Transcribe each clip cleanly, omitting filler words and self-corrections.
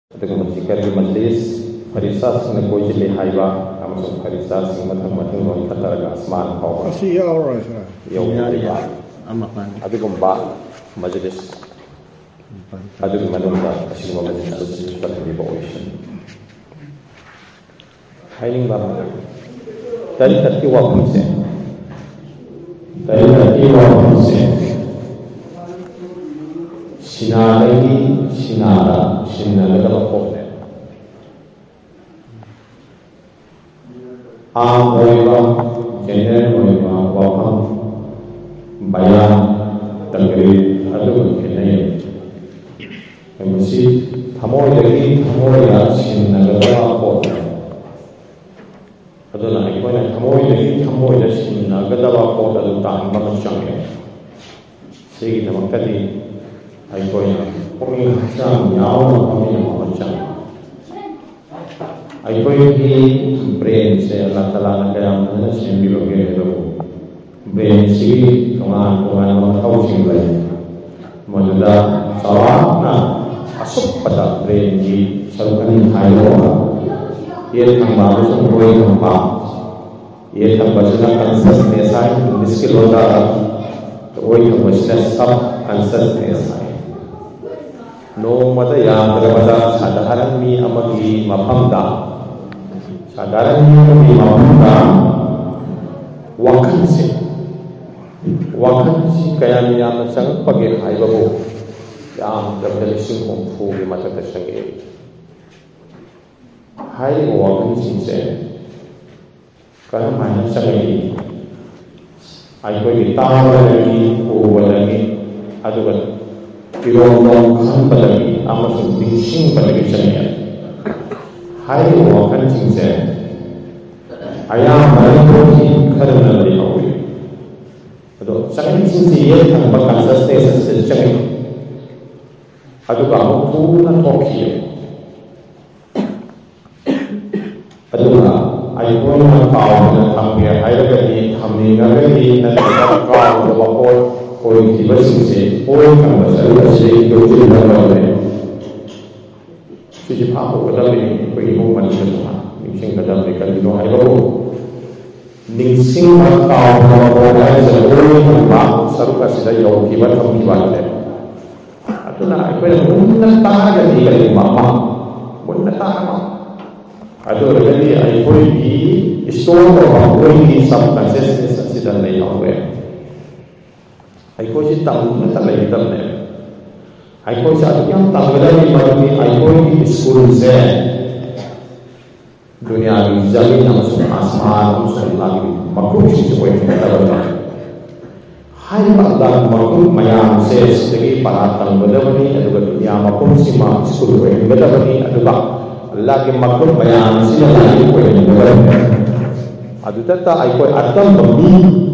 Kari majlis Farisa sing koi jili haiba amasuk Farisa sing matang-matang non kataraga asman kau. Masih ya orang Yo haiba. Abi gomba majlis. Adu manungga asing majlis majlis pada di ocean. Hailing ba. Tadi tadi waktu se. Sinara dalam pohon. Amoiba, jener moiba, wapang, bayang, tanggiri, atau kenai. Mesti thamoi ya sinara dalam pohon. Atau nak ikut thamoi ya sinara dalam pohon atau tambah macam ni. Segi nama tadi. Aikoy kung isang yaw na kami ng mga siyang aikoy di brain sa latala na kaya na siya bilogay ito brain si kung ano mga kausing lain madala sawa na asok pa sa brain di salukanin hayo iyan ang bago sa buhay ng pa iyan ang basila kansas nesay miskilota tuoy ang basila sab kansas nesay no mata yang terdapat sadaran mi amagi mapamda sadaran mi amagi mapamda wakan si kaya ni yang sangat pagi hai babu yang terdapat singkong fu di mata tersanggih hai wakan si se kaya mana sanggih ai koi kita lagi adu kan Kirong kan palagi amasung bising palagi sanya. Hai wakan singse. Ayam baru ni karena dihawi. Aduh, sangat singse ye kan bakal selesai sejak. Aduh kamu tu nak toki. Aduh ayo nak kau nak tampil. Ayo lagi kami lagi nak kau dapat koi tiba singse, koi kan masalah sih doji dalam ni. Sisi apa kadang ni koi mau manusia semua, ningsing kadang ni kan dino hai baru. Ningsing atau baru hai sebelum nampak saruka sida yau tiba kami balik. Atau nak koi mungkin tak ada di kali mama, mungkin tak ada. Atau lagi ai koi di store atau koi di sabkan sida ni yau Aiko si tahu na tak lagi tahu ni. Aiko saat yang tahu lagi baru ni aiko di school se dunia ni jadi nama semua asma semua lagi makhluk sih semua yang kita tahu. Hai pada makhluk mayam se segi paratang benda ni ada dunia makhluk sih mak school yang benda ni ada lagi makhluk mayam sih lagi kau yang benda. Adu tata aiko atam bumi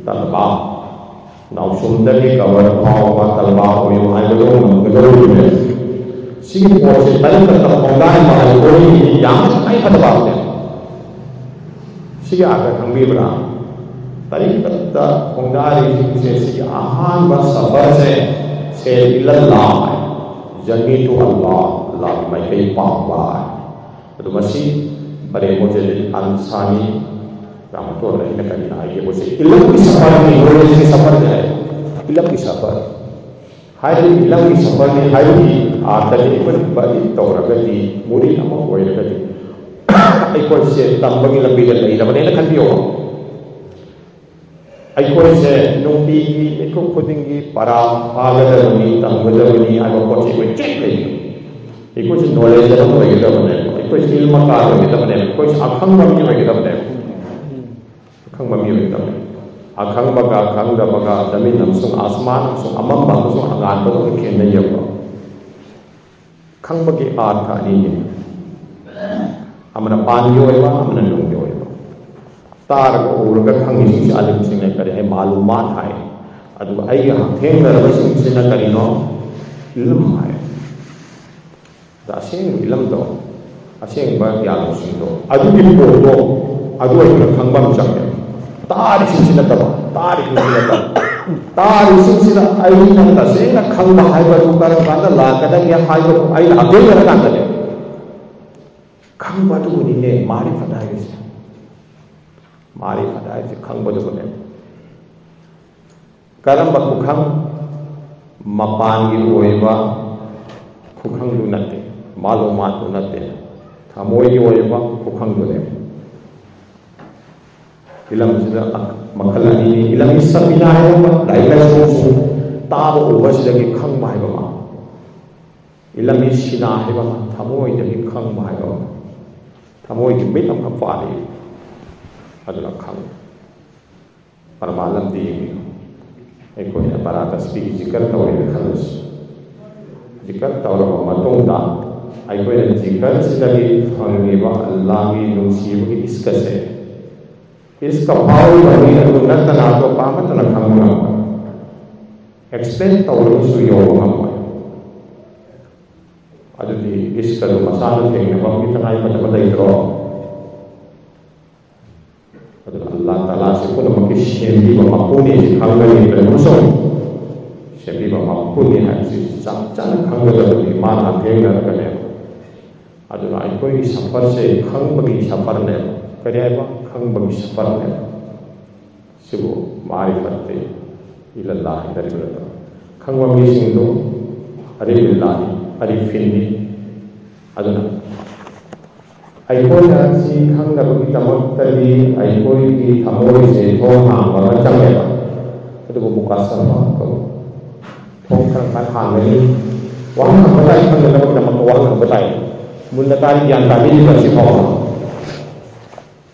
tak apa. Now sundari kawar kawa talba ko yung ayodong magdalo ni sige po si tayo tataponggan mga oy yang ay patabaw niya sige aga kang bibra tayo tataponggan sige ahan ba sabar se ilallah jani tu Allah la may kay pawa ito masih pare mo jadi ansani Kamu tu orang ini kan ayah bosi. Ilang isapar ni boleh sih sapar dia. Ilang isapar. Hari ilang isapar ni hari ada ni pun bagi tahu raga di muri nama kau ini tadi. Aikoi se tambah lebih dari ini. Mana nak dia? Aikoi se numpi ikut kudingi para pagar ni tambah ni agak kau cek cek lagi. Aikoi se knowledge dalam kita mana. Aikoi se ilmu kah kita mana. Aikoi se akhang bagi kita mana. Kang mami kita, akang baga jamin langsung asman langsung amam langsung angan baru kena jawab. Kang bagi art kani, amana panjo eva, amana nungjo eva. Tar ko urga kang ini si alim singa kari hai malumat hai. Adu ayah theng darah singa kari no ilmu hai. Asing ilmu to, asing bagi alam singa. Adu ilmu to, adu ayah kang bang cakap. Tarik sila tarik sila ay nang kasi na kang mahal ba kung karang kanda la kadang ya hayo ay agay na kanda niya ꯈꯪꯕꯗꯨꯕꯨꯅꯤꯅꯦ 마리fat 하이세. 마리fat 하이세 ꯈꯪꯕꯗꯨꯕꯨꯅꯦ. ꯀꯔꯝꯕ ꯈꯨꯈꯪ ꯃꯄꯥꯟꯒꯤ ꯑꯣꯏꯕ ꯈꯨꯈꯪꯗꯨ ꯅꯠꯇꯦ, ꯃꯥꯂꯣꯃꯥꯠꯇꯨ ꯅꯠꯇꯦ, ꯊꯃꯣꯏꯒꯤ ꯑꯣꯏꯕ ꯈꯨꯈꯪꯗꯨꯅꯦ. ꯏꯂꯝꯁꯤꯗ ꯃꯈꯜ ꯑꯅꯤꯅꯤ. ꯏꯂꯝꯒꯤ ꯁꯕꯤꯅꯥ ꯍꯥꯏꯕ ꯂꯥꯏꯔꯤꯛ ꯂꯥꯏꯁꯨ ꯇꯥꯕ ꯎꯕꯁꯤꯗꯒꯤ ꯈꯪꯕ ꯍꯥꯏꯕ ꯑꯃ, 이lam이 신화 해봐만 타모이들이 강 마요 타모이들 몇안 강 파리 아주나 강 para malam di ekonya para kaspi jikar tawai khalus jikar tawai matung da ekonya jikar sidagi phangeba Allah ki nungsi ki iskase iska pawi bani aduna tana to pamat na khangna explain tawai su yo ngam adu di iska do masala thengna ba ki tanai pa ta dai ro Allah Ta'ala sepuluh mungkin syembi bermakuni kangen bermusung syembi bermakuni haji jangan kangen dari mana kenal kalian adalah ikoi safar se kang bagi safar ne kaya apa kang bagi safar ne sebu marifat ilallah dari berada kang bagi singdo arifillahi arifini adalah aikoi si khang da bagi tamak tadi aikoi ki thamoi se thong hang ba chang le ba adu bu ka sa ma ko thong khang ka hang le wang khang ba dai khang da ba ma wang khang ba dai mun da tari yan ta ni ba si thong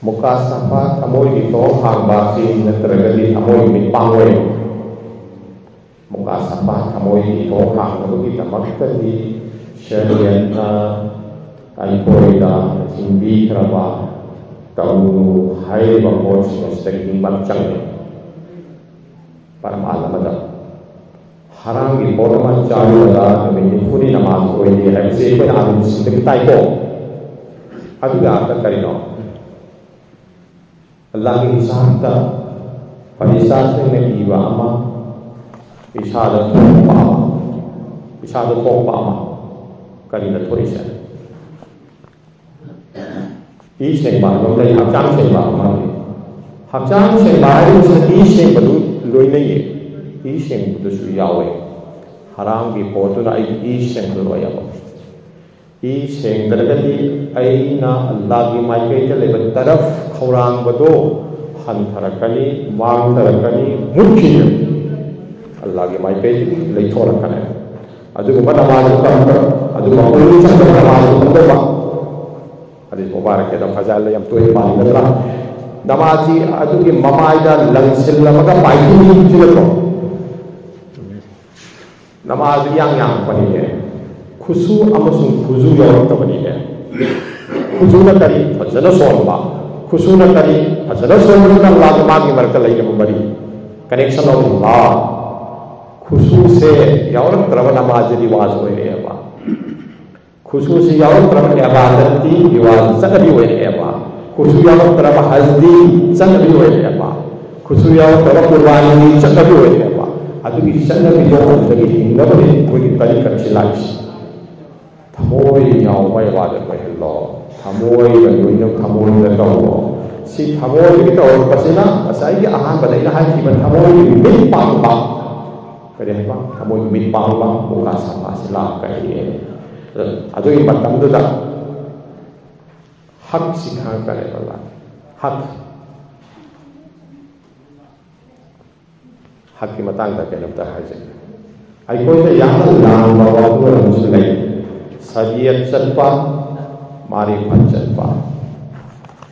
muka sa pa thamoi ki thong hang ba si na tra ga di thamoi mi pang we muka sa pa thamoi ki thong hang da bagi tamak tadi syariat aikoi da simbi kraba taunu hai ba bos stek ban chang para malam da harang gi bodama chalu da me puri namaz koi di hai se ko alim stek tai ko adu ga ta karino Allah ki hisab da parisas ne di wa ama isada to pa ma karina thoisa 이 생방 그런데 합장 생방 말이에요. 합장 생방에서 이 생방도 로이네예. 이 생방도 수야웨. 하랑기 보도나 이 생방도 로야고. 이 생들까지 아이나 알라기 마이케이트 레벨 따라 코랑바도 한타라카니 망타라카니 무키요. 알라기 마이케이트 레이토라카네. 아주 그만 나와서 아주 마음을 잡고 나와서 hadis mubarak kita fazal yang tuai bang adalah namazi adu ki mamaida langsil lamaga baiki jilato namazi yang pani hai khusu amasung khuzu yaw ta pani hai khuzu na tari fazala somba khusu na tari fazala somba na Allah magi barka lai na bari connection of Allah khusu se yaw tarava namazi riwaj hoye hai ba khususi yaw taraf ibadati riwaj sanabi hoye ba khusu yaw taraf hajdi sanabi hoye ba khusu yaw taraf qurbani sanabi hoye ba adu ki sanabi yaw tagi nabari koi tarika chilai thamoi yaw bai wa da bai lo thamoi da yoino thamoi da ko si thamoi ki to pasina asai ki ahan badai na hai ki thamoi mit pang ba kare ba thamoi mit pang ba muka sama sila kai aduh ini matam tu dah hak sikhan kare bala hak ki matang ta kena ta haje ai koi te yang lang bawa tu orang sunai syariat chatpa mari phan chatpa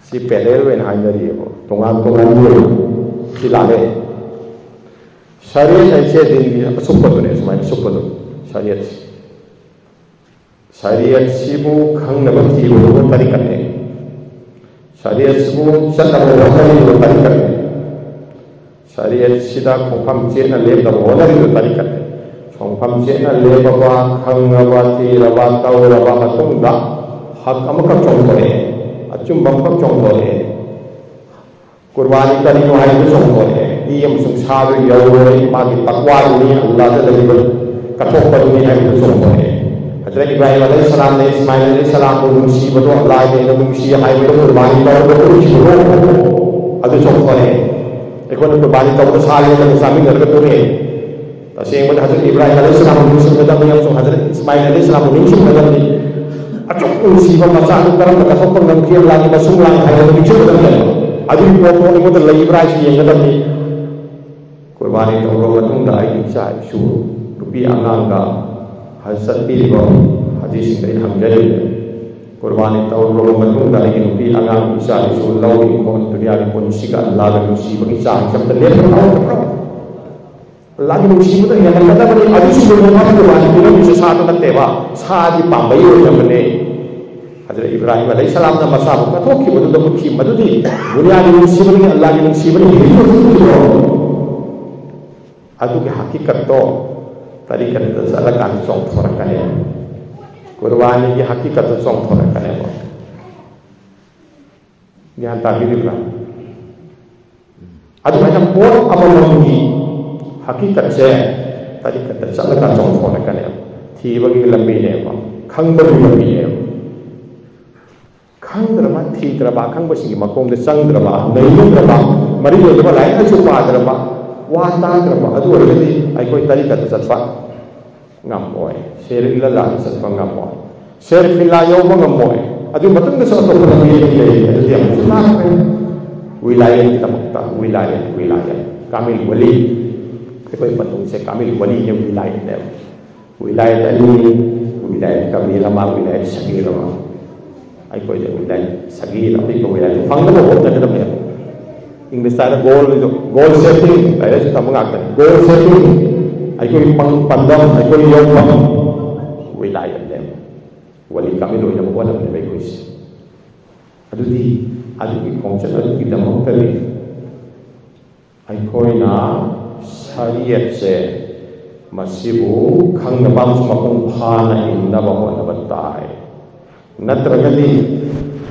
si pele wen haindari ho tongan ni silale syariat ai che din supatu ne semai supatu syariat syariat sibu khang na bati wo tarikat hai syariat sibu chatna wo tarikat hai syariat sida khongkham chena le da wo tarikat hai khongkham chena le baba khang na bati rawa taw rawa hatung da hak amaka chong tore achum bam ka chong tore qurbani kari no hai chong tore i am sung sa ru yaw ro ma ki takwa ni Allah da le ka thok pa ni hai chong tore Adra Ibrahim alaihi salam ne Ismail alaihi salam ko nungsi batu Allah ne nungsi hai batu qurbani taw ko nungsi ro adu chok kore ekon qurbani taw ko sal ne sami ngar ko re ta sing mo Hazrat Ibrahim alaihi salam nungsi batu yang so Hazrat Ismail alaihi salam nungsi batu ni achok nungsi ba macha adu karam ka sok ngam kiam lagi ba sung lang hai nungsi batu ni adu ko ko ni mo da Ibrahim yang ngadam ni qurbani taw ro tung da ai sa su rupi ananga Hazrat Ibrahim hadis ini hamdani qurbani tahu roh matung dari nubi angang isa isu lau ikon dunia ni pun sika Allah dan nusi bagi sah sampai lihat lagi nusi itu yang kata bani adu sebelum apa qurbani itu bisa satu nanti ba sah di pambai orang mana Hazrat Ibrahim alaihissalam nama sah bukan tu kita betul betul kita tu di dunia ni nusi bagi Allah ni nusi bagi adu ke hakikat tu tadi kan tersalah song thorakan ya qurbani ki hakikat song thorakan ya ni hantar diri lah adu macam pun apa lagi hakikat saya tadi kan tersalah song thorakan ya thi bagi lambi ne ba khang bagi lambi ne khang drama thi drama khang basi makom de sang drama nei drama mari de ba lai na chu pa drama wata drama adu orgadi ai koi tari kata satwa ngamoy seri lala satwa ngamoy seri fila yo ngamoy adu matung de sa to na ni adu dia sunat wilayah kita makta wilayah kamil wali koi patung se kamil wali yang wilayah tadi wilayah kamil lama wilayah sagir lama ai koi wilayah sagir tapi ko wilayah fang na ho na kadam ya English ada goal setting, saya sudah mengatakan goal setting. Aku pandang, aku yang wilayah dem. Wali kami dulu yang buat apa yang bagus. Aduh konsep aduh kita mau kali. Aku ina syariat se masih bu kang nabam semua kumphana inna bawa nabatai. Natragadi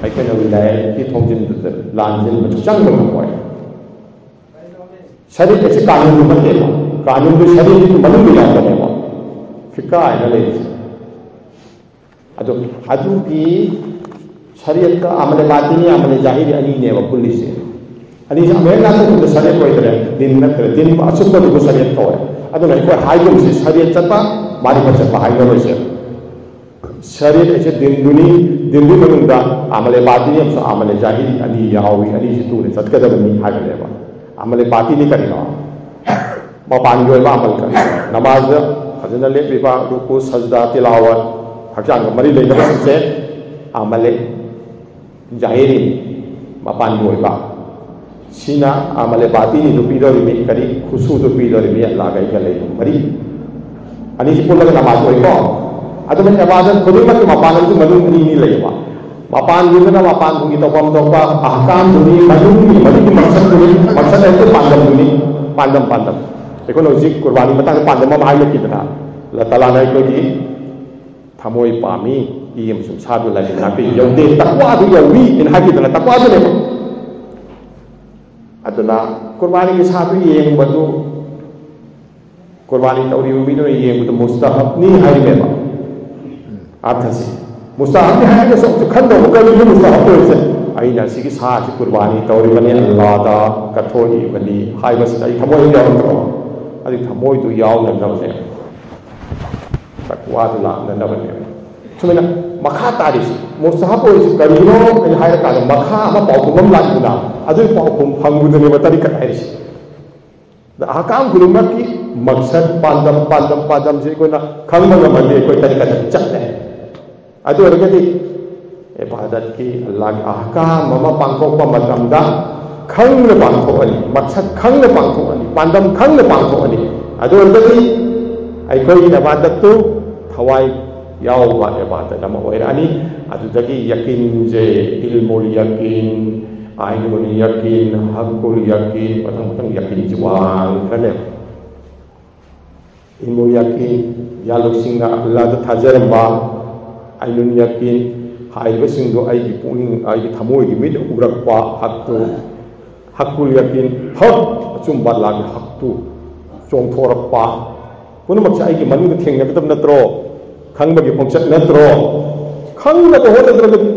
aku ina wilayah kita hongjin lanjil bercang bermuai. शरीर ऐसे कानून मत देना कानून के शरीर की मदद मिला करने को फिक्का है ना ले अदु की शरीयत का अमल बातिनी अमल जाहिर अनी ने वो पुलिस है अनी हमें ना तो शरीयत को इधर दिन न कर दिन अशुद्ध को शरीयत को है अदु नहीं कोई हाई को से शरीयत चता मारी पर चता हाई को से शरीर ऐसे दिन दुनी में अमल बातिनी अमल जाहिर अनी यावी अनी से तू ने सत्य दर में हाई कर लेवा अमल बाती नहीं करेगा मपान जो अमल कर नमाज फजन ले विवाह रुकू सजदा तिलावत हजांग मरी ले से अमल जाहिरी मपान जो सीना अमल बाती नहीं पीदरी में करी खुशू तो पीदरी में अल्लाह गई गले मरी अनी से पुल नमाज हो अदु में इबादत खुद में मपान जो मनु नहीं लेवा Mapan juga na mapan kung ito pamdokpa ahkam duni maduni maduni maksud itu pandam duni pandam ekonomi qurbani matang pandam mahal kita na latala na ito di thamoi pami iyam sum sadu lagi nabi yang de takwa tu yang wi in hati tu takwa tu ne aduna qurbani ki sadu yang batu qurbani tauri wi no yang batu mustahab ni hari me ba arthasi mustahab ni hai so khando ko ni mustahab ko se ai na si ki sa si qurbani tawri bani Allah da kathoi bani hai bas ai thamoi yaw ko ai thamoi tu yaw na na se takwa tu la na ba ne chumena makha ta ri mustahab ko si kari no ai hai ka da makha ma pau kum la ku na adu pau kum phang bu ne ba tari ka ai ri da akam guluma ki maksad pandam se ko na khang ma ma ne ko tari ka chat ne Adu orgadi ibadat ki Allah ki ahkam mama pangkok pa matamda khang le pangkok ani maksad khang le pangkok ani pandam khang le pangkok ani adu orgadi ai koi ibadat tu thawai yaw wa ibadat nama oira ani adu dagi yakin je ilmul yakin ainul yakin hakul yakin patang yakin jiwang kan ilmul yakin yaluk singa Allah ta thajaramba ainun yakin hai basing do ai ki puning ai thamoi ki mit urak pa hakul yakin hak chum bat la hak tu chong thorak pa kun mak sai ki manu theng na tam na tro खंबगी खोंचत नत्रो खंगनबो होनद्रगदि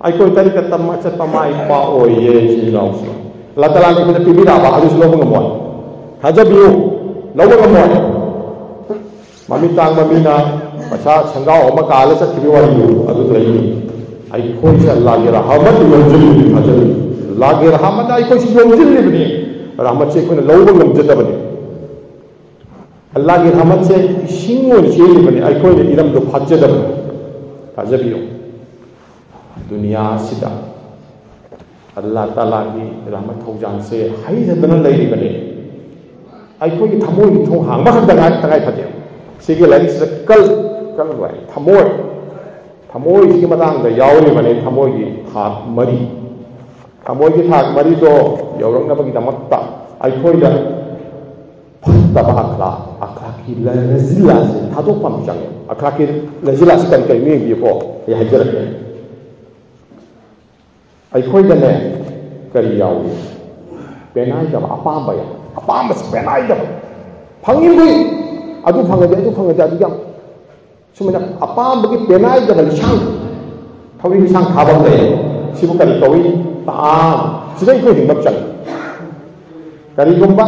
आइकोई तरीका तम्मा चतपा माई पा ओये चिनाउसि लतला ने खुद पिबिरा बा अदुस Lobo ngमोय थाजबियो Lobo ngमोय mummy तांग ममीना पछा संगाव अमा काले चतबि Wario अदु लैनि आइकोई से लागे रहमत योजिलि थाजबि लागे रहमत आइकोई से योजिलि बनि रहमत से कोन लोबो ngमजदबनि अल्लाह की रहमत से इसिंग ओन चेलि बनि आइकोई ने इरम दो फाजदबनि थाजबियो दुनिया सिदा अल्लाह ताला की रहमत थौजान से हाइजदना लैरिबने आइखोई की थमोई की थों हांगबा तगाई फते सिगे लाइक से कल वाई थमोई की मतांग दा यावरिबने थमोई की थाक मरी तो यौरंगनबगी दमत्ता आइखोई दा फत्तबा अखला की लजिला से थादोपम चंगे अखला की लजिला से कई मेंबिको ये हाइजरके अखोदने करी यावी पेनाइदब अपांब या अपांब पेनाइदब फंगिबुई अदु फंगदे अदु फंगदे अदु याम सुमना अपांब की पेनाइदब लिसांग थवी लिसांग थाबम दे सिबु करी कवी ताम सिदै को हिंगब चंग करीगुंबा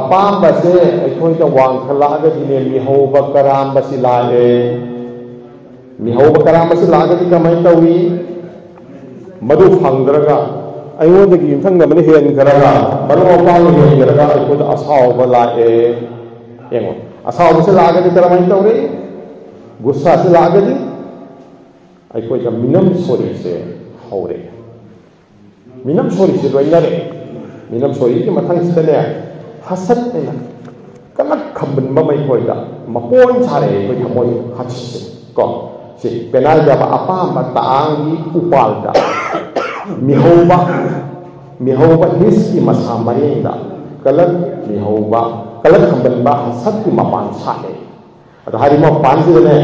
अपांब से अखोइद वांग खलाग दिने मिहौब कराम बसि लागे मिहौब कराम बसि लागे कमाई तवी मधु फंगरगा अयोदगी युमथंगमने हेनखरगा बनो पांग हेनखरगा अखोद असाव लाए एंगो असाव से लागदि करमाइन तौरे गुस्सा से लागदि अखोद मिनम सोरी से हौरे मिनम सोरी से लोइनरे मिनम सोरी के मथंग सिदने हसत नेना कनक खबन बमै खोइदा मपोन छारे कोइ थमोय हचिसे को से पेनाल जाबा अपा मतांगी उपालदा मिहौबा हिस की मसा मरेंदा कलक मिहौबा कलक खंबनबा हसत की मपान साले अद हारिमो पांजिने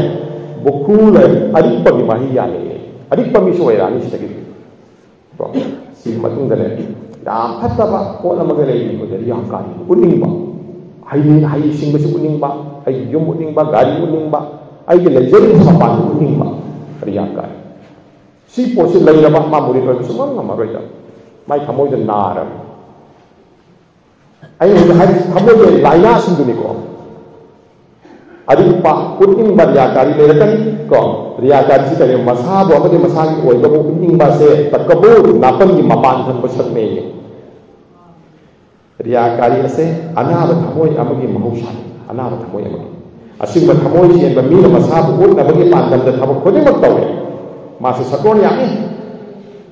बुकुल अरिपगी माही याले अरिपमी सोयरानी सिदगी को सी मतुंगने याम फतबा कोलमगे लेनि को दरि याकानी उनिंगबा हाई सिंगबसु उनिंगबा आई युम उनिंगबा गाड़ी उनिंगबा आई के लेजरी सपान उनिंगबा रियाका सी पोसे लैरबा मा मुरि रो सुमन नमरोइदा माइ थमोइद नार आई हाई थमोइद लाइना सिंदुनिको अरिपा उनिंगबा रियाकारी लेरकनी को रियाकारी सी तरे मसाबो अमदे मसागी ओइबो उनिंगबा से तकबो नापन की मपान थन बसत में रियाकारी से अनाब थमोइ अमगी महौसा अनाब थमोइ अमगी असिंग थमोइ जेन बमी मसाब उन नबगी पांदम द थबक खोदिमक तौरे मासे सकोन यानी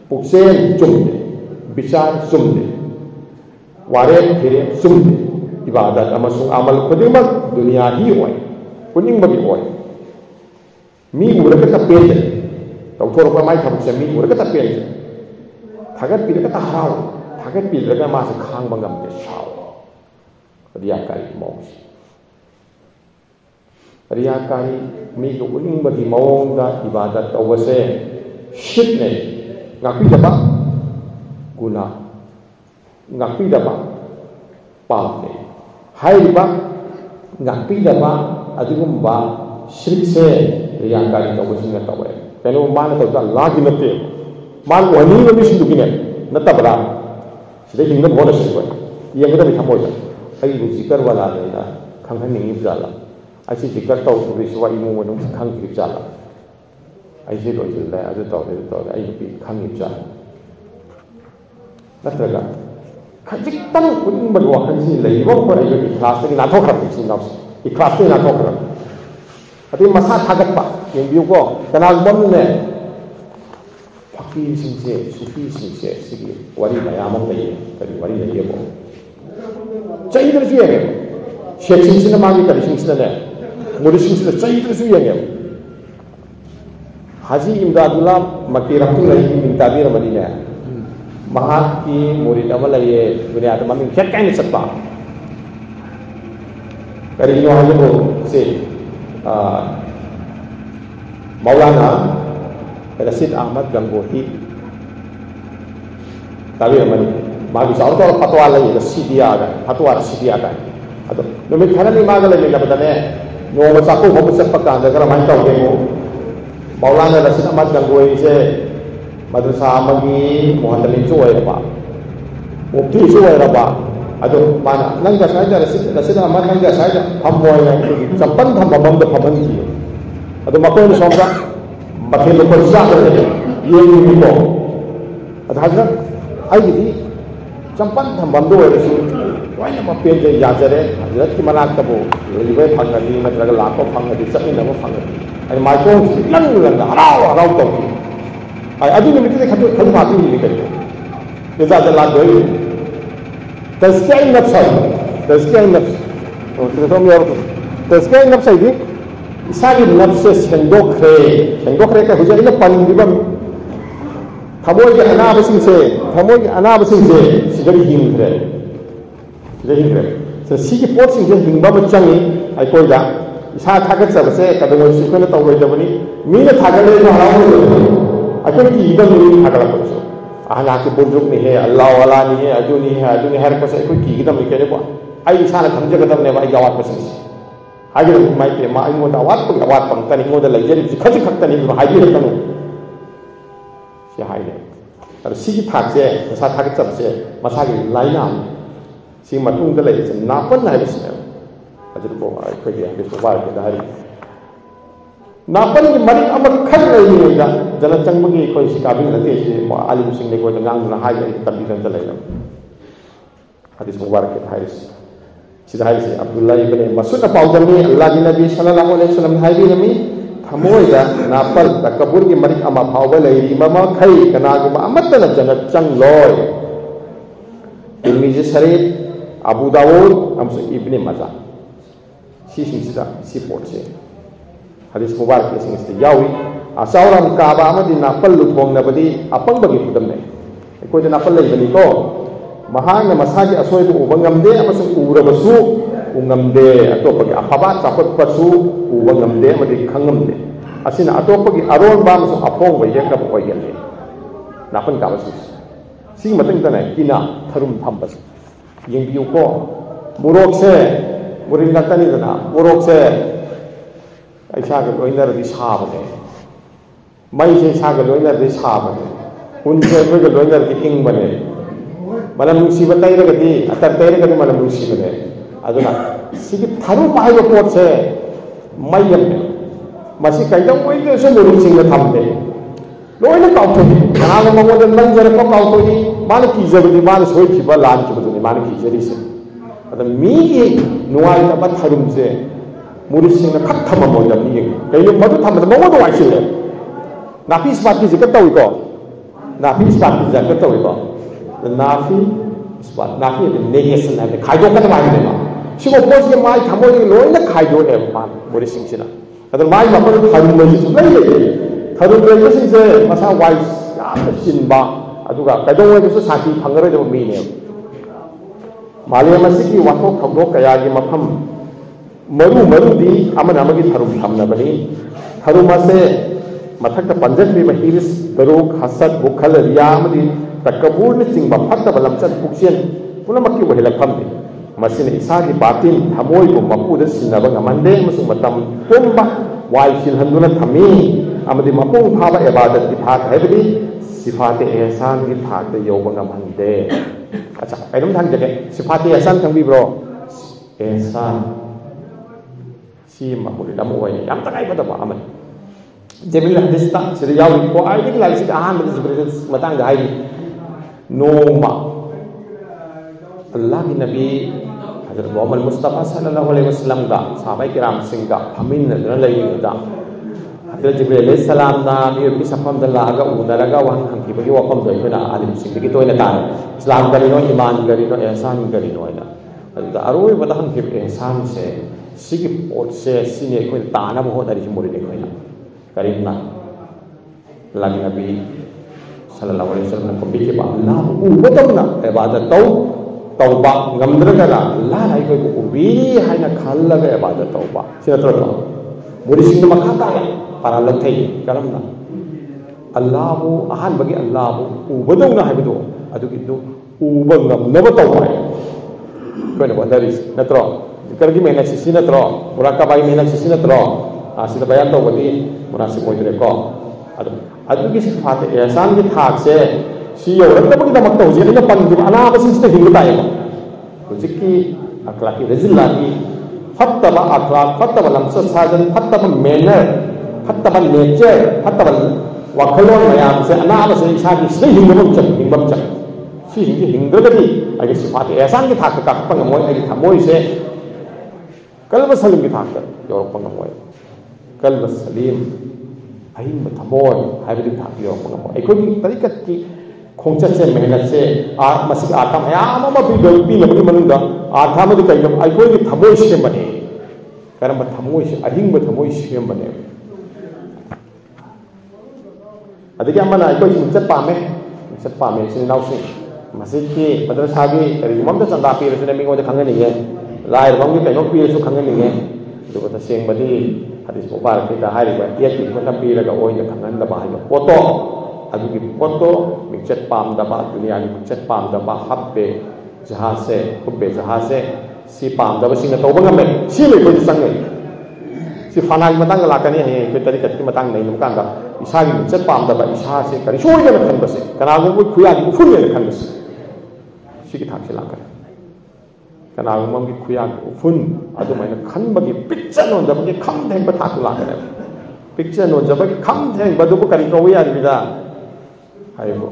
पुक्सेन चुमदे विचार चुमदे वारे फिरे चुमदे इबादत अमसुंग अमल खोदिमक दुनिया ही होय कुनिंगबगी होय मी उरक तपेल तौथोरक माइ थबक से मी उरक तपेल थागत पिरक तहराव थागत पिरक मासे खांग बंगम के साव रियाकारी मौस रियाकारी मी को उनिंगबगी मौंगा इबादत तवसे शिटने ngapiदबा गुना ngapiदबा पापने हाइबा ngapiदबा अदिगुंबा शिरिक से रियाकारी तवसिंग तवे पेनो मान तवदा लागी नते मान वनी वनी सिंदुकिने नतबरा सिदे हिंग बोन सिबो येंगदा बि थमोय आई जिकर वाला लेना खंगहनिंग जाला ऐसे जिक्र तौ रिसवा इमु मनु खंग जाला ऐसे लोइले अदु तौ आई बि खंग जाला नत्रगा खजिक्तन कुनिंग बदवा खंसी लेबो को आई बि क्लास नि नाथो खरब सिंग नाउ इ क्लास नि नाथो खरब अदि मसा थागतपा येंबिउ को कनाल बम ने फकी सिंसे सुफी सिंसे सिगी वरी मयाम लई करी वरी लेबो चाहिदर जुएगे शेख सिंसे मागी करी सिंसे ने मुरी सिंसे चाहिदर जुएगे हाजी इमदादुल्लाह मक्की रखतु लई मिंताबी रमनी ने महात की मुरीद अमल लई दुनिया त ममिंग खेत काइन सत्ता करी नो हाजो से मौलाना रशीद अहमद गंगोही ताबी रमनी मागी साउतो फतवा लई रसीदिया का फतवा रसीदिया का अदो नमे खरनी मागले में लबदने नोंमा चाकू हम चप कांदा करमाइन तौगेमो मौलाना रशीद अहमद गंगोई से मदरसा अमगी मोहतमिन सु ओइरबा मुफ्ती सु ओइरबा अदो माना नंगा साइदा रशीद अहमद नंगा साइदा फमोय चप्पन थमबम द फमन की अदो मकोन सोमदा मथे को जाकर ये को अद हजरत आइदी चंपन थमबम दो ओइरसु वाइना मपेन जे याजरे हजरत की मनाक तबो रिवे फंगदी नत्रग लाको फंगदी चमिन न फंगदी आई माइकोन लंग लंग हराव हराव तो आई अदु निमित्ते खतो खल फाती नि करे इजा जला दोई तस्किया नफ्स तो तो मेर तस्किया नफ्स आई इसागी नफ्स से सेंदोखरे का हुजे इन पनदिबम थमोय के अनाबसिंग से सिगरी हिंगरे से सिगी पोटसिंग से हिंगबा म चंगी आई कोइदा इसा थागत सबसे कदमोय सिखन तौरोय दबनी मीने थागले जो हराव अखोय की इदम नि थागला पसो आना के बुजुर्ग नि है अल्लाह वाला नि है अदुनि हर पसे अखोय की इदम नि केने बा आई इसा ना खमजगदम ने बा यावात पसंग हागे माइ पे मा इमो दावात को यावात पंगतनि इमो द लैजरि खजि खक्तनि हागे रतनु से हाइले अर सिगी थागसे मसा थागत सबसे मसागी लाइना सी मतुंग द लैसे नापन हाइबसे अजर को अखोय के सुबार के दारी नापन की मरी अमर खल रही है जन चंगबगी कोई शिकाबी नते से आलिम सिंह ने को गांग ना हाय तबी तन चले हदीस मुबारक के हाइस सिदा हाइस अब्दुल्लाह इब्ने मसूद पाउदमी अल्लाह की नबी सल्लल्लाहु अलैहि वसल्लम हाइबी नमी थमोयदा नापल तकबुर की मरी अमा फाव लेरी ममा खै कनागुम अमतन जन चंग लोय तिरमिजी शरीफ अबू दाऊद अमस इब्ने मजा सिदा सिपोर्ट से हदीस मुबारक के सिंगस्ते यावी असावरम काबा अमदि नापल लुथोंगनबदि अपंगबगी खुदमने कोइ नापल लेबनी को महान मसागी असोयदु उबंगमदे अमसु उरबसु उंगमदे अतोपगी अफबा चापतपसु उबंगमदे अमदि खंगमदे असिना अतोपगी अरोनबा अमसु अफोंग वयकब ओयगले नापन काबसु सी मतंग तने किना थरुम थंबस यंबियु को मुरोक से मुरिंगा तनी दना मुरोक से ऐसा के लोइनरदी साबने मई से ऐसा के लोइनरदी साबने उनसे कोई के लोइनरदी इंगबने मनम नुसीब तैरगदी अतर तैरगदी मनम नुसीबने अदुना सिगी थारु पाइबो पोट से मई यमने मसी कैदम कोई के सो लोरि सिंग थमदे लोइना काउथोगी नाग मगोद नंजर को काउथोगी मान कीजबदी मान सोइखिबा लानखिबदुनी मान कीजरिसे अद मी नुवाई तब थारुम से मुरिसिंग खत थममोदम नि कइलो मदु थमद मगोद वाइसिले नाफी स्पार्टी जे कतौ को नाफी स्पार्टी जे कतौ को नाफी स्पार्ट नाफी नेगेशन है खाइदो कत माइ ने सिगो पोस के माइ थमो नि लोइना खाइदो ए मा मुरिसिंग सिना अद माइ मपन थारुम मजि लई ले थारुम ले सिंग से मसा वाइस याम सिनबा अदुगा कदो वे सु साथी फंगरो जो मी ने मालियम की वाथोक थौदोक कया की मफम मरुदी अमगी थरुम थमनबनी थरुम से मथक पंजब हिरिस दरुक हसद बुखल रिया तकबूर चिंब फतब लमचत पुक्सेन पुनमकी वहिलखमने मसिन इसागी बातिन थमोइबु मपुद सिनब ngमंदे पुंब वाई सिलहंदुना थमी अमदि मपुंग फाबा इबादत की थाक हैबदी सिफात एहसान की थाक यौब ngमहंदे अच्छा एकदम थंग जगे सिफात एहसान खंगबिब्रो एहसान सी मपुल लमोय याम तकाय बदबा अमन जेबिल हदीसता सिर यावी को आइदिक लाइसि आहान जिब्रिल मतंग हाई नोमा अल्लाह की नबी हजरत मोहम्मद मुस्तफा सल्लल्लाहु अलैहि वसल्लम का सहाबाई किराम सिंह का फमिन न लईदा हजरत जिब्रील अलैहि सलाम ना मी सफम दल्लागा उदरगा वहन हंकी बगी वफम दो इना आलिम सिंह की तोयना तार इस्लाम करिनो ईमान करिनो एहसान करिनो इना अदा अरोय बदा हंकी एहसान से सिगी पोट से सिने कोई ताना बहुत अरि मोरि ने कोइना करीना अल्लाह की नबी सल्लल्लाहु अलैहि वसल्लम को बिके बा अल्लाह उबतमना इबादत तौबा गमद्रगरा अल्लाह लाई कोई उबी हाइना खल्लगा इबादत तौबा सिनत्रो मुरिसिंग मखा का para लथै करमना अल्लाह अहान बगी अल्लाह उबदौना हाइबदो अदुगी दो उब ngमनब तौबा कोइना वदरिस नत्रो ꯖꯤꯀꯔꯒꯤ ꯃꯦꯍꯅꯠꯁꯤ ꯁꯤ ꯅꯠꯇ꯭ꯔꯣ ꯃꯨꯔꯥꯀꯥꯕꯥꯒꯤ ꯃꯦꯍꯅꯠꯁꯤ ꯁꯤ ꯅꯠꯇ꯭ꯔꯣ ꯁꯤꯗ ꯕꯌꯥꯟ ꯇꯧꯕꯗꯤ ꯃꯨꯅꯥꯁꯤꯕ ꯑꯣꯏꯗ꯭ꯔꯦꯀꯣ ꯑꯗꯨꯒꯤ ꯁꯤꯐꯥꯠ ꯑꯦꯍꯁꯥꯟꯒꯤ ꯊꯥꯛꯁꯦ ꯁꯤ ꯌꯧꯔꯛꯅꯕꯒꯤꯗꯃꯛꯇ ꯍꯧꯖꯤꯛ ꯑꯩꯅ ꯄꯟꯈꯤꯕ ꯑꯅꯥꯕꯁꯤꯡꯁꯤꯗ ꯍꯤꯡꯕ ꯇꯥꯏꯌꯦꯕ ꯍꯧꯖꯤꯛꯀꯤ ꯑꯈ꯭ꯂꯥꯛꯀꯤ ꯔꯖꯤꯜꯂꯥꯒꯤ ꯐꯠꯇꯕ ꯑꯈ꯭ꯂꯥꯛ ꯐꯠꯇꯕ ꯂꯝꯆꯠ ꯁꯥꯖꯠ ꯐꯠꯇꯕ ꯃꯦꯅꯔ ꯐꯠꯇꯕ ꯅꯦꯆꯔ ꯐꯠꯇꯕ ꯋꯥꯈꯜꯂꯣꯟ ꯃꯌꯥꯝꯁꯦ ꯑꯅꯥꯕꯁꯦ ꯏꯁꯥꯒꯤ ꯁꯤꯗ ꯍꯤꯡꯕ ꯆꯪ ꯁꯤꯁꯤꯡꯁꯦ ꯍꯤꯡꯗ꯭ꯔꯒꯗꯤ ꯑꯩꯒꯤ ꯁꯤꯐꯥꯠ ꯑꯦꯍꯁꯥꯟꯒꯤ ꯊꯥꯛꯇ ꯀꯥꯈꯠꯄ ꯉꯝꯃꯣꯏ ꯑꯩꯒꯤ ꯊꯃꯣꯏꯁꯦ ꯀꯜꯕ ꯁꯂꯤꯝꯒꯤ ꯊꯥꯛꯇ ꯌꯧꯔꯛꯄ ꯉꯝꯃꯣꯏ ꯀꯜꯕ ꯁꯂꯤꯝ ꯑꯍꯤꯡꯕ ꯊꯃꯣꯏ ꯍꯥꯏꯕꯗꯤ ꯊꯥꯛꯇ ꯌꯧꯔꯛꯄ ꯉꯝꯃꯣꯏ ꯑꯩꯈꯣꯏꯒꯤ ꯇꯔꯤꯀꯠꯀꯤ ꯈꯣꯡꯆꯠꯁꯦ ꯃꯦꯍꯅꯠꯁꯦ ꯃꯁꯤꯒꯤ ꯑꯥꯔꯊ ꯃꯌꯥꯝ ꯑꯃ ꯄꯤꯅꯕꯒꯤ ꯃꯅꯨꯡꯗ ꯑꯥꯔꯊ ꯑꯃꯗꯤ ꯀꯩꯅꯣ ꯑꯩꯈꯣꯏꯒꯤ ꯊꯃꯣꯏ ꯁꯦꯝꯕꯅꯦ ꯀꯔꯝꯕ ꯊꯃꯣꯏꯁꯦ ꯑꯍꯤꯡꯕ ꯊꯃꯣꯏ ꯁꯦꯝꯕꯅꯦ ꯑꯗꯒꯤ ꯑꯃꯅ ꯑꯩꯈꯣꯏ ꯃꯤꯡꯆꯠ ꯄꯥꯝꯃꯦ ꯏꯆꯤꯟ ꯏꯅꯥꯎꯁꯤꯡ ꯃꯁꯤꯒꯤ ꯃꯗꯔꯁꯥꯒꯤ ꯀꯔꯤꯒꯨꯝꯕ ꯑꯝꯇ ꯆꯟꯗꯥ ꯄꯤꯔꯁꯨꯅꯦ ꯃꯤꯉꯣꯟꯗ ꯈꯪꯍꯟꯅꯤꯡꯉꯦ ꯂꯥꯏꯔꯕ ꯑꯃꯒꯤ ꯀꯩꯅꯣ ꯄꯤꯔꯁꯨ ꯈꯪꯍꯟꯅꯤꯡꯉꯦ ꯑꯗꯨꯒ ꯇꯁꯦꯡꯕꯗꯤ ꯍꯗꯤꯁ ꯃꯨꯕꯥꯔꯛꯀꯤꯗ ꯍꯥꯏꯔꯤꯕ ꯌꯦꯠꯀꯤ ꯈꯨꯠꯅ ꯄꯤꯔꯒ ꯑꯣꯏꯅ ꯈꯪꯍꯟꯗꯕ ꯍꯥꯏꯕ ꯄꯣꯠꯇꯣ ꯑꯗꯨꯒꯤ ꯄꯣꯠꯇꯣ ꯃꯤꯡꯆꯠ ꯄꯥꯝꯗꯕ ꯗꯨꯅꯤꯌꯥꯒꯤ ꯃꯤꯡꯆꯠ ꯄꯥꯝꯗꯕ ꯍꯨꯞꯕꯦ ꯖꯍꯥꯖꯁꯦ ꯁꯤ ꯄꯥꯝꯗꯕꯁꯤꯡꯅ ꯇꯧꯕ ꯉꯝꯃꯦ ꯁꯤ ꯑꯩꯈꯣꯏꯗ ꯆꯪꯉꯦ ꯁꯤ ꯐꯥꯅꯥꯒꯤ ꯃꯇꯥꯡꯗ ꯂꯥꯛꯀꯅꯤ ꯍꯌꯦꯡ ꯑꯩꯈꯣই ꯇꯔꯤꯀꯠꯀꯤ ꯃꯇꯥꯡꯗ ꯅꯩꯅꯕ ꯀꯥꯟꯗ ꯏꯁꯥꯒꯤ ꯃꯤꯡꯆꯠ ꯄꯥꯝꯗꯕ ꯏꯁꯥꯁꯦ ꯀꯔꯤꯁꯨ ꯑꯣꯏꯗꯅ ꯈꯟꯕꯁꯦ ꯀꯅꯥꯒꯨꯝꯕ ꯈꯨꯌꯥꯒꯤ ꯎꯐꯨꯜꯅꯦꯅ ꯈꯟꯕꯁꯦ ꯁꯤꯒꯤ ꯊꯥꯛꯁꯦ ꯂꯥꯛꯀꯅꯤ ꯀꯅꯥꯒꯨꯝꯕ ꯑꯃꯒꯤ ꯈꯨꯌꯥꯒꯤ ꯎꯐꯨꯟ ꯑꯗꯨꯃꯥꯏꯅ ꯈꯟꯕꯒꯤ ꯄꯤꯛꯆ ꯅꯣꯟꯖꯕꯒꯤ ꯈꯝ ꯊꯦꯡꯕ ꯊꯥꯛꯇꯨ ꯂꯥꯛꯀꯅꯦꯕ ꯄꯤꯛꯆ ꯅꯣꯟꯖꯕꯒꯤ ꯈꯝ ꯊꯦꯡꯕꯗꯨꯕꯨ ꯀꯔꯤ ꯀꯧꯏ ꯍꯥꯏꯕꯗ ꯍꯥꯏꯕꯨ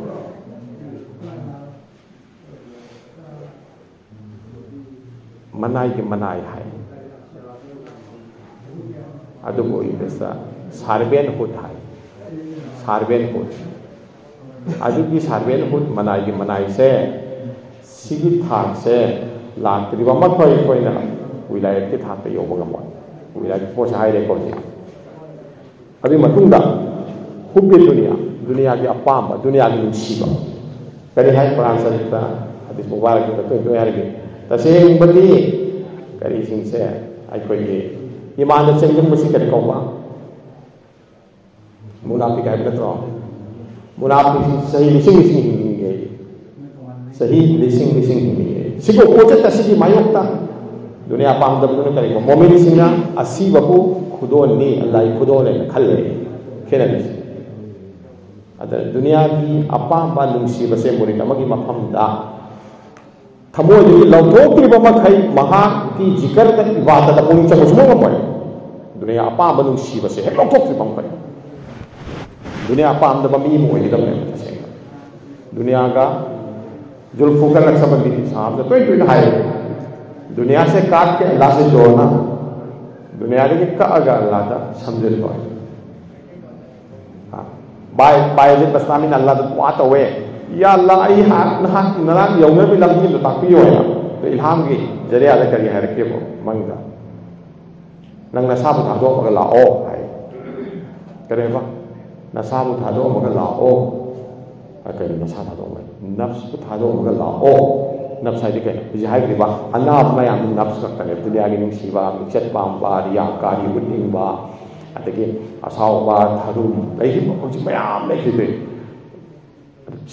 ꯃꯅꯥꯏꯒꯤ ꯃꯅꯥꯏ ꯍꯥꯏ ꯑꯗꯨꯕꯨ ꯏꯪꯂꯤꯁꯇ ꯁꯥꯔꯕꯦꯟ ꯍꯨꯠ ꯍꯥꯏ ꯁꯥꯔꯕꯦꯟ ꯍꯨꯠ ꯑꯗꯨꯒꯤ ꯁꯥꯔꯕꯦꯟ ꯍꯨꯠ ꯃꯅꯥꯏꯒꯤ ꯃꯅꯥꯏꯁꯦ ꯁꯤꯒꯤ ꯊꯥꯛꯁꯦ ꯂꯥꯛꯇ꯭ꯔꯤꯕ ꯃꯈꯣꯏ ꯑꯩꯈꯣꯏꯅ ꯋꯤꯂꯥꯌꯠꯀꯤ ꯊꯥꯛꯇ ꯌꯧꯕ ꯉꯝꯃꯣꯏ ꯋꯤꯂꯥꯌꯠꯀꯤ ꯄꯣꯠꯁꯦ ꯍꯥꯏꯔꯦꯀꯣ ꯍꯧꯖꯤꯛ ꯑꯗꯨꯒꯤ ꯃꯇꯨꯡꯗ ꯍꯨꯕꯦ ꯗꯨꯅꯤꯌꯥꯒꯤ ꯑꯄꯥꯝꯕ ꯗꯨꯅꯤꯌꯥꯒꯤ ꯅꯨꯡꯁꯤꯕ ꯀꯔꯤ ꯍꯥꯏ ꯀꯨꯔꯥꯟ ꯁꯔꯤꯐꯇ ꯍꯗꯤꯁ ꯃꯨꯕꯥꯔꯛꯀꯤꯗ ꯇꯣꯏ ꯍꯥꯏꯔꯒꯦ ꯇꯁꯦꯡꯕꯗꯤ ꯀꯔꯤꯁꯤꯡꯁꯦ ꯑꯩꯈꯣꯏꯒꯤ ꯏꯃꯥꯟꯗ ꯆꯪꯁꯤꯟꯕꯁꯤ ꯀꯔꯤ ꯀꯧꯕ ꯃꯨꯅꯥꯐꯤꯛ ꯍꯥꯏꯕ ꯅꯠꯇ꯭ꯔꯣ ꯃꯨꯅꯥꯐꯤꯛꯁꯤ ꯆꯍꯤ ꯂꯤꯁꯤꯡ ꯍꯤꯡꯉꯦ ꯆꯍꯤ ꯂꯤꯁꯤꯡ ꯍꯤꯡꯉꯦ ꯁꯤꯕꯨ ꯄꯣꯠꯆꯠ ꯑꯁꯤꯒꯤ ꯃꯥꯌꯣꯛꯇ ꯗꯨꯅꯤꯌꯥ ꯄꯥꯝꯗꯕꯗꯨꯅ ꯀꯔꯤꯒꯨꯝꯕ ꯃꯣꯃꯤꯟꯁꯤꯡꯅ ꯑꯁꯤꯕꯕꯨ ꯈꯨꯗꯣꯜꯅꯤ ꯑꯜꯂꯥꯍꯒꯤ ꯈꯨꯗꯣꯜꯅꯦꯅ ꯈꯜꯂꯦ ꯈꯦꯠꯅꯔꯤꯁꯦ ꯑꯗ ꯗꯨꯅꯤꯌꯥꯒꯤ ꯑꯄꯥꯝꯕ ꯅꯨꯡꯁꯤꯕꯁꯦ ꯃꯨꯔꯤꯠ ꯑꯃꯒꯤ ꯃꯐꯝꯗ ꯊꯃꯣꯏꯗꯒꯤ ꯂꯧꯊꯣꯛꯇ꯭ꯔꯤꯕ ꯃꯈꯩ ꯃꯍꯥꯛꯀꯤ ꯖꯤꯀꯔꯗ ꯏꯕꯥꯗꯇ ꯄꯨꯛꯅꯤꯡ ꯆꯪꯕ ꯁꯨꯡꯉꯝ ꯉꯝꯃꯣꯏ ꯗꯨꯅꯤꯌꯥ ꯑꯄꯥꯝꯕ ꯅꯨꯡꯁꯤꯕꯁꯦ ꯍꯦꯛ ꯂꯧꯊꯣꯛꯇ꯭ꯔꯤꯕ ꯃꯈꯩ ꯗꯨꯅꯤꯌꯥ ꯄꯥꯝꯗꯕ ꯃꯤ ꯑꯃ ꯑꯣꯏꯒꯗꯕꯅꯦꯕ ꯇꯁꯦꯡꯅ दुनिया जुल्फों का रक्षाबंदी की साहब ने तो हाय दुनिया से काट के अल्लाह से जोड़ना दुनिया के कगा अल्लाह का समझ लो बाय बाय जे बस्तामी अल्लाह तो बात हुए या अल्लाह आई हाथ नहा नरा यौने भी लंबी तो ताकि हो या तो इल्हाम की जरिया ले करिए है रखिए वो मंगा नंग नसाब उठा दो मगर लाओ है करेगा नसाब उठा दो मगर लाओ कहीं नशा था दो नफ्स उठा दो मगर लाओ नफ्स है कहीं मुझे है कि अनाप में हम नफ्स करते हैं दुनिया की नुसीबा मिक्सर पाम्बा रियाकारी उन्नीबा अतके असावबा थादू नहीं कुछ मयाम नहीं थे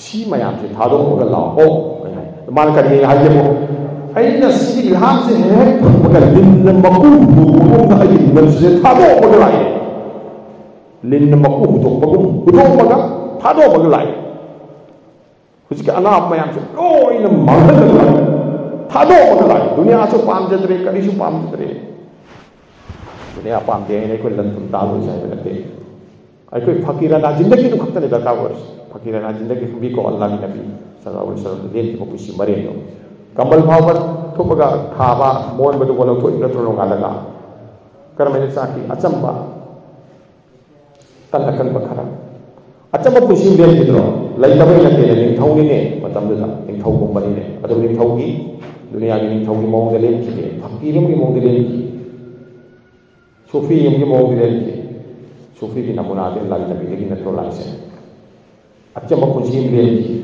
सी मयाम से थादो मगर लाओ मान कर ये हाल वो ऐ नसी इल्हाम से है मगर लिन मकुम बुम का ये नफ्स से थादो मगर लाए लिन मकुम तो बुम मगर थादो मगर लाए उसके अनाप में हमसे लोग इन मंगल लगाए थादो मगर लाए दुनिया से पाम जतरे करीशु पाम जतरे दुनिया पाम दे इन्हें कोई लंतुम तालु जाए लगते आई कोई फकीराना जिंदगी तो खत्म नहीं दरकार वर्ष फकीराना जिंदगी भी को अल्लाह की नबी सल्लल्लाहु अलैहि वसल्लम देन की पुष्टि मरे लो कंबल भाव थोपगा खाबा मोन बदु बोलो तो इतना तो लोग अलगा कर मैंने साकी अचंबा तलकन बखरा अचंबा पुष्टि देन की तरह ꯂꯩꯇꯕꯩ ꯅꯠꯇꯦ ꯅꯤꯡꯊꯧꯅꯤꯅꯦ ꯃꯇꯝꯗꯨꯗ ꯅꯤꯡꯊꯧꯒꯨꯝꯕꯅꯤꯅꯦ ꯑꯗꯨꯕꯨ ꯅꯤꯡꯊꯧꯒꯤ ꯗꯨꯅꯤꯌꯥꯒꯤ ꯅꯤꯡꯊꯧꯒꯤ ꯃꯑꯣꯡꯗ ꯂꯦꯟꯈꯤꯗꯦ ꯐꯀꯤꯔ ꯑꯃꯒꯤ ꯃꯑꯣꯡꯗ ꯂꯦꯟꯈꯤ ꯁꯨꯐꯤ ꯑꯃꯒꯤ ꯃꯑꯣꯡꯗ ꯂꯦꯟꯈꯤ ꯁꯨꯐꯤꯒꯤ ꯅꯃꯨꯅꯥꯗꯤ ꯑꯜꯂꯥꯍꯒꯤ ꯅꯕꯤꯗꯒꯤ ꯅꯠꯇ꯭ꯔꯣ ꯂꯥꯛꯏꯁꯦ ꯑꯆꯝꯕ ꯄꯨꯟꯁꯤ ꯑꯃ ꯂꯦꯟꯈꯤ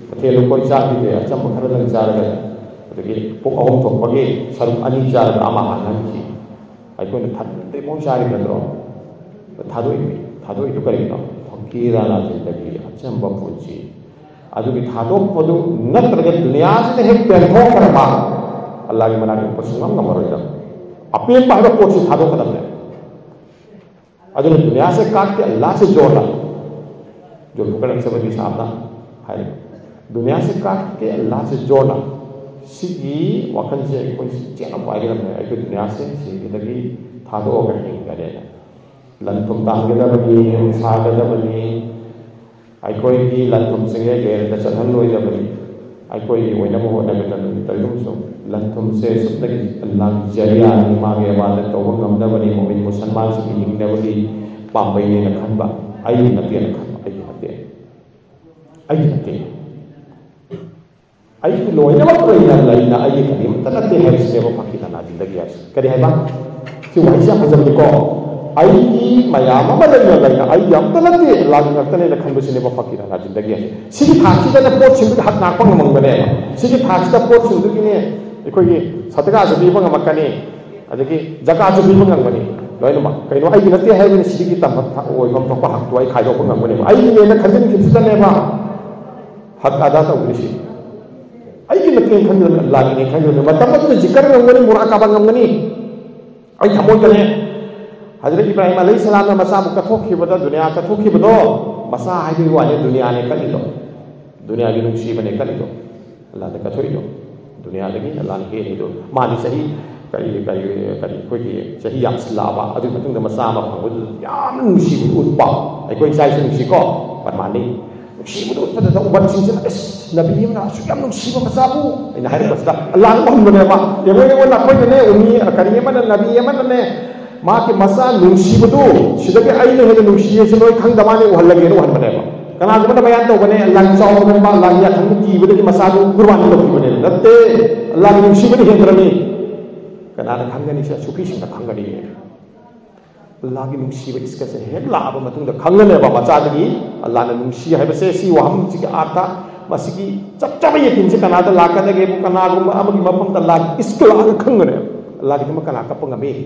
ꯃꯊꯦꯜ ꯂꯨꯀꯣꯏ ꯆꯥꯈꯤꯗꯦ ꯑꯆꯝꯕ ꯈꯔꯗꯪ ꯆꯥꯔꯒ ꯑꯗꯒꯤ ꯄꯨꯛ ꯑꯍꯨꯝ ꯊꯣꯛꯄꯒꯤ ꯁꯔꯨꯛ ꯑꯅꯤ ꯆꯥꯔꯒ ꯑꯃ ꯍꯥꯟꯍꯟꯈꯤ ꯑꯩꯈꯣꯏꯅ ꯊꯟꯗꯩ ꯃꯑꯣꯡ ꯆꯥꯔꯤꯕ ꯅꯠꯇ꯭ꯔꯣ ꯊꯥꯗꯣꯛꯏꯗꯨ ꯀꯔꯤꯅꯣ फकीराना जिंदगी अचंबा पूंजी अदुगी थादोपदु नत्रगे दुनिया से हेक पेंथो करबा अल्लाह की मना के पसुंगम नमरोइदा अपेन बाहर पोट से थादो कदम है अदुन दुनिया से काट के अल्लाह से जोड़ना जो फुकड़ सबकी सामना है दुनिया से काट के अल्लाह से जोड़ना सिगी वखन से कोई चेना पाएगा ना एक दुनिया से सिगी तभी थादो अगर नहीं करे लन तुम तांगे बनी सागर बनी कोई की लन तुम सिंगे गैर दचन लोई बनी कोई वही ना वो नबी नबी तरुण सो लन तुम से सब तक अल्लाह जरिया मांगे वाले तो वो गम ना बनी मोमिन मुसलमान से भी निकले वाली पांबई ने नखन बा आई नबी नखन आई नबी आई लोई ना बात लोई ना लाई ना आई कभी मतलब ते है इसलिए वो पाकी ना जिंदगी है करी है बात कि वही से हजम को आई मयाम मदन आई यम तलते लाग नक्तने लखन बसिने बफकी ना जिंदगी सिगी थाची दा पोट सिंग हाथ नाक पंग मंगबने सिगी थाची दा पोट सिंग दुगिने एकोगी सतगा जबी पंग मकने अदगी जका जबी पंग मंगबने लोइनमा कइनो आई नते है ने सिगी तम ओइ हम तो हक तो आई खाइदो पंग मंगबने आई ने न खजन खिसने बा हक अदा तो उलिसी आई की नते खंजन लाग ने खंजन मतलब तो जिक्र मंगबने मुराकाबा मंगबने आई थमोय कने हजरत इब्राहिम अलैहिस्सलाम ने मसा कथोखिबदा दुनिया कथोखिबदो मसा हाइबी वाले दुनिया ने कलिदो दुनिया की नुक्सी बने कलिदो अल्लाह ने कथोइदो दुनिया लगी अल्लाह ने हेदो मानी सही करी करी करी कोई सही यास्लाबा अदु मतुंग मसा मा फंगबदु याम नुक्सी उत्पा कोई साइस नुक्सी को परमानी नुक्सी बुदु उत्पा उबन सिंजन एस नबी ना सुयाम नुक्सी मसा बु इन हाइर बसदा अल्लाह ने बहमने मा येबो ना कोई ने उनी करी मन नबी मन ने माँ के मसा नुंसीबदो सिदगे आइने हेन नुंसीये से लोई खंग दमाने उहल्लगे नो हनबने बा कना गुमन बयान तो बने अल्लाह की चाव बने बा अल्लाह या खंग की बदे मसा को कुर्बानी लो की बने नते अल्लाह की नुंसीबदे हेन करनी कना खंगनी से सुखी सिंग खंगनी अल्लाह की नुंसीबे इसके से हेन लाब मतुंग द खंगने बा मचादगी अल्लाह ने नुंसी है बसे सी वहम सी के आता मसिकी चपचप ये किन से कना द लाकदगे बु कना गुम अमगी मफम द ला इसके ला खंगने अल्लाह की कना कपंगमे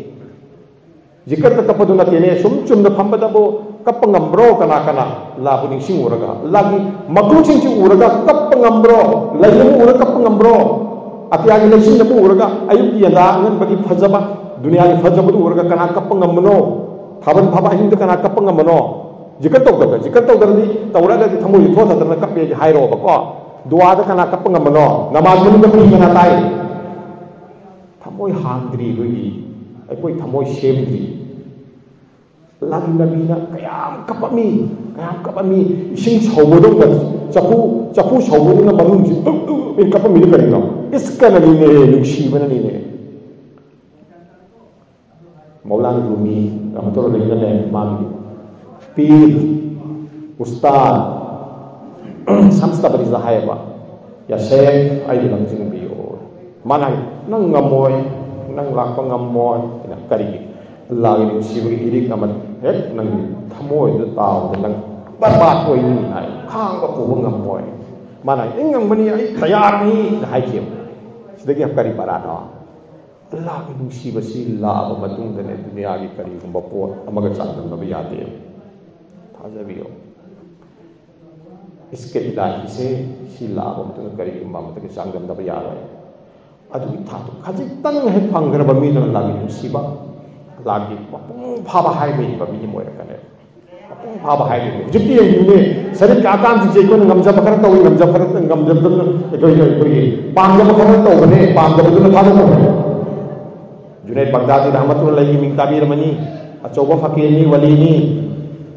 जिक्र कपदु नतेने सुम चुम फंबदबो कपंगम्ब्रो कना कना लाबु निसिंग उरगा लागी मकलु सिंग उरगा कपंगम्ब्रो लयम उर कपंगम्ब्रो अतियागी लेसिंग नबु उरगा अयुकी यदा अंगन बगी फजबा दुनिया की फजबदु उरगा कना कपंगम्बनो थाबन फाबा हिंद कना कपंगम्बनो जिक्र तो दरदी तौरगा की थमु थो थदरना कपे हाइरो बको दुआ द कना कपंगम्बनो नमाज मुन दबी कना ताई थमोय हांद्री होगी कोई थमोय सेमद्री लागी नबीना कयाम कपमी इसिंग सौबदों चफू सौबदों मनुंग इन कपमी करेगा इसका नबी ने नुक्सीबन ने मौलाना रूमी रहमतुल्लाह अलैहि ने मांगी पीर उस्ताद समस्ता बरी जहायबा या शेख आई लंजिंग बियो माना नंग ngam nang lakpa ngamoy ina kari lagi ni sibri irik naman het nang thamoy do taw nang barbat ko ini ai khang ba ko ngamoy mana ingam mani ai tayar ni hai kiem sidagi kari barana lagi ni sibasi la ba matung de dunia gi kari gumba po amaga chandam ba yade thaja biyo इसके इलाही से शिला बमतुन करी गumba के chandam da ba yare अदुगी थातो खजितंग है finger बमी न लागी नुसीबा लागी मपुंग फाबा हाय बे बमी मोय कने मपुंग फाबा हाय बे जिति युने शरीर का काम जे को ngam बकर तो ngam बकर ngam जब कोई पांग बकर तो बने पांग बदुन थातो को जुनैद बगदादी रहमतुल्लाह अलैहि मिन ताबीर मनी अचौबा फकीनी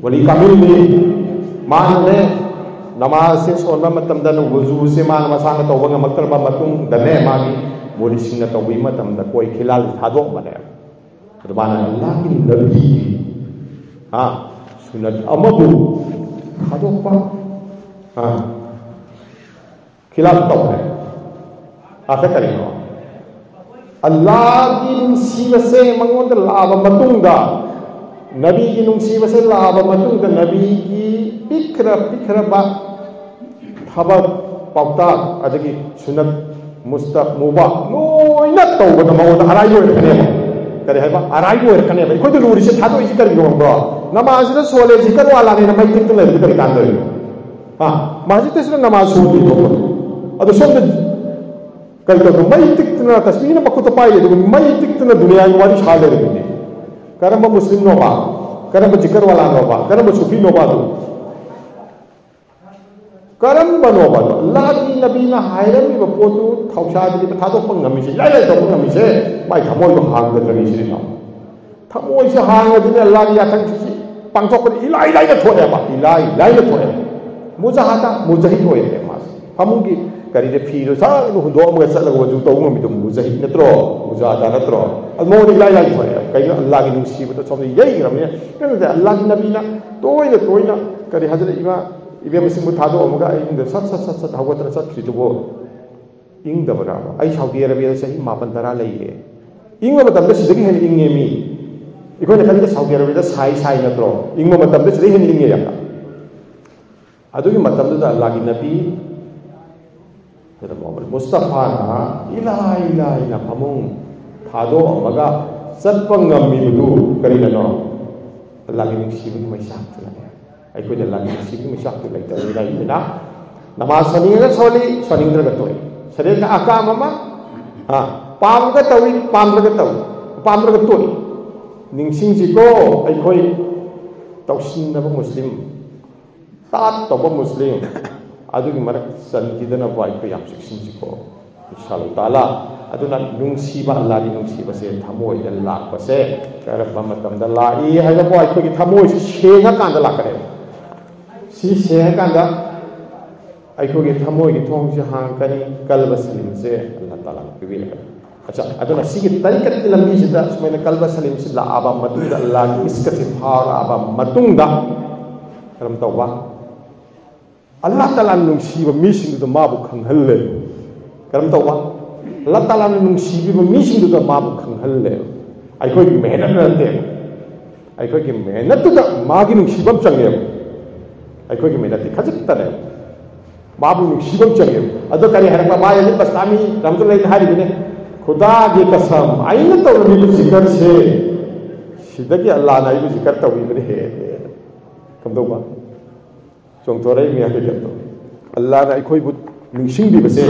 वली कामिल नि मान ने नमाज से सोनबा मतम दन वुजू से मान मसांग तो बंग मक्तरबा मतुंग दने मागी बोली सिंह तो भी मतम द कोई खिलाल थादो बने अदबाना अल्लाह की नबी हां सुन्नत अमबु थादो पा हां खिलाल तो है आफे करियो अल्लाह की नुसीब से मंगोद लाभ मतुंगा नबी की नुसीब से लाभ मतुंगा नबी की पिखरा बा थबक पौता अदगी सुन्नत मुस्तक मुबा लोइना तौबद मौद अराइबो रखने करे है बा अराइबो रखने भाई कोई लूरी से थादो इसी कर गयो नमाज रे सोले जिकर वाला ने नमाज तिक ले कर कांदो हां मस्जिद से नमाज सोली तो अदो सोंद कई तो मई तिक्तना तस्वीर मकुत पाए मई तिक्तना दुनिया की वाली शाले रही करम मुस्लिम नोबा करम जिक्र वाला नोबा करम सूफी नोबा दो करम बनोबा दो अल्लाह की नबी ना हायरम भी पोतु थौशाद की बता दो पंगमी से लाइ लाइ तो पंगमी से माई थमोय को हांग दे लगी से ना थमोय से हांग दे अल्लाह की याथन की पांचों पर इलाई इलाई का थोड़े बा इलाई इलाई का थोड़े मुजाहदा मुजाहिद होए थे मास हमूंगी करीदे फिर सा हुदो म चल लग वजू तो म बिदुम मुजाहिद नत्रो मुजाहदा नत्रो अमो इलाई इलाई थोड़े कई अल्लाह की नुसी बतो सब यही रमे कने अल्लाह की नबी ना तोइना करी हजरत इमा इबे मसिंग थादो अमगा इंग सत सत सत सत हवत्र सत खिदुबो इंग दबरा आई सऊदी अरबिया सही मापन तरा लइए इंग मतम सिदगी हेन इंगे मी इकोने कने सऊदी अरबिया साई साई नत्रो इंग मतम सिदगी हेन इंगे या अदुगी मतम दा अल्लाह की नबी मोहम्मद मुस्तफा ना इला इला इला फमुंग थादो अमगा सत्पंगम मिबदु करिनो अल्लाह की नुसीब की मैसाक लगे अखोद अल्लाह की नुसीब की मैसाक लेना नमाज सनीगा सनीद्रग तोय शरीर का आकाम अमा हाँ पामगा तवी पामद्रग तोय निंगसिंगजिको अखोय तौसिनब मुस्लिम तात तब मुस्लिम अदुगी मरक सनकिदना बाय को याम सिक्सिंजिको इंशाअल्लाह ताला अदुना नुंसीबा अल्लाह की नुंसीबा से थमोय द लाकपसे करब मतमदा लाई हाय द बाय को की थमोय से शेगा कांदा लाकरे सी शेगा कांदा अखो की थमोय की थोंग से हांकनी कल्ब सलीम से अल्लाह ताला पिबी अच्छा अदुना सी की तरीकत लंबी से सुमैना कल्ब सलीम से ला आबा मतुंदा अल्लाह की इसका से फार आबा मतुंदा करम तौबा अल्लाह ताला नुंसीब मीसिंग माबु खंगहल्ले करम तौबा अल्लाह ताला नुंसीब मीसिंग माबु खंगहल्ले अखोय की मेहनत नते अखोय की मेहनत दा मागी नुंसीबम चंगे अखोय की मेहनत खजतने माबु नुंसीबम चंगे अदो करी हरपा माय ने पस्तामी रहमतुल्लाह हारिबिने खुदा की कसम आइना तौरमी जिक्र से सिदगी अल्लाह ना इबु जिक्र तौबी हे कम तौबा चोंतोरे मिया के अल्लाह ना अखोय बु निंसिंग बि बसे